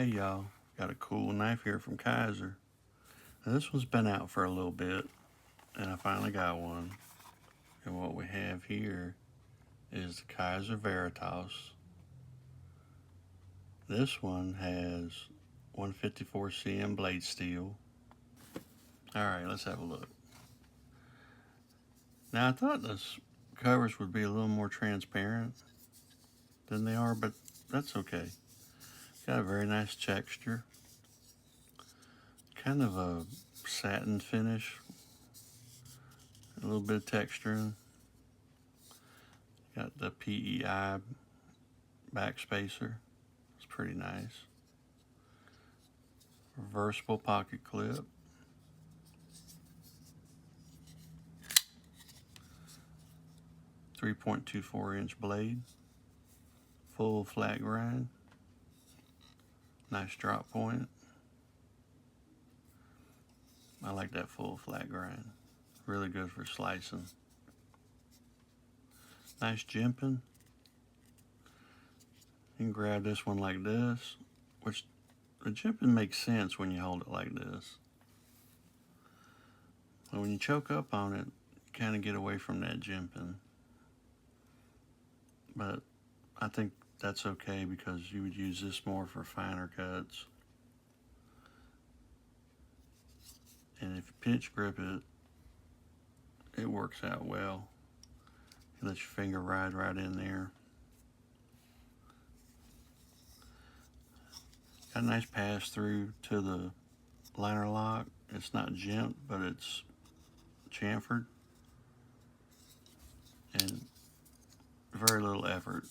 Hey y'all, got a cool knife here from Kizer. Now this one's been out for a little bit and I finally got one. And what we have here is the Kizer Varatas. This one has 154 cm blade steel. Alright, let's have a look. Now I thought this covers would be a little more transparent than they are, but that's okay. Got a very nice texture. Kind of a satin finish. A little bit of texturing. Got the PEI backspacer. It's pretty nice. Reversible pocket clip. .24-inch blade. Full flat grind. Nice drop point. I like that full flat grind. Really good for slicing. Nice jimping. You can grab this one like this, which the jimping makes sense when you hold it like this. But when you choke up on it, you kind of get away from that jimping. But I think that's okay because you would use this more for finer cuts. And if you pinch grip it, it works out well. You let your finger ride right in there. Got a nice pass through to the liner lock. It's not jimped, but it's chamfered. And very little effort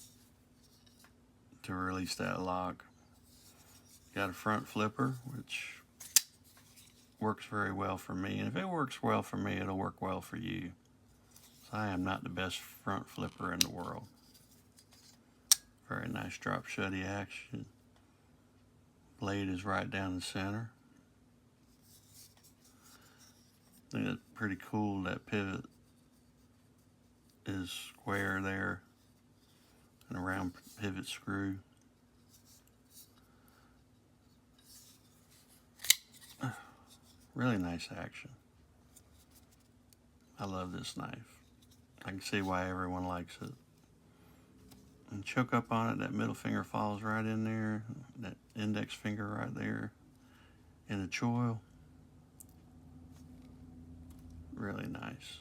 to release that lock. Got a front flipper, which works very well for me. And if it works well for me, it'll work well for you. So I am not the best front flipper in the world. Very nice drop shutty action. Blade is right down the center. I think it's pretty cool that pivot is square there and a round pivot screw. Really nice action. I love this knife. I can see why everyone likes it. And choke up on it, that middle finger falls right in there, that index finger right there in the choil. Really nice.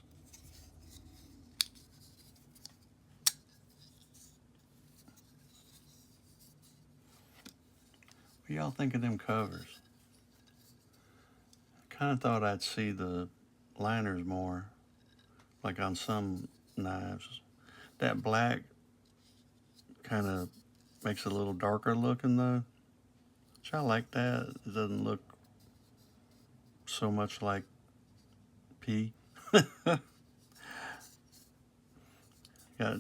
What y'all think of them covers? I kind of thought I'd see the liners more, like on some knives. That black kind of makes it a little darker looking though, which I like that. It doesn't look so much like pee. Got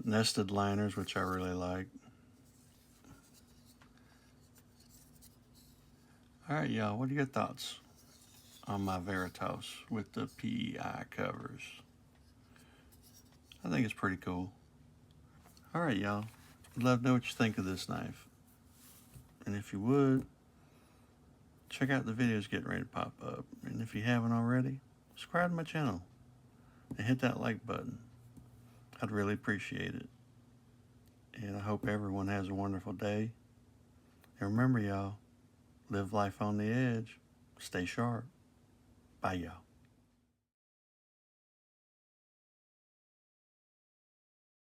nested liners, which I really like. Alright y'all, what are your thoughts on my Varatas with the PEI covers? I think it's pretty cool. Alright y'all, I'd love to know what you think of this knife. And if you would, check out the videos getting ready to pop up. And if you haven't already, subscribe to my channel and hit that like button. I'd really appreciate it. And I hope everyone has a wonderful day. And remember y'all, live life on the edge. Stay sharp. Bye y'all.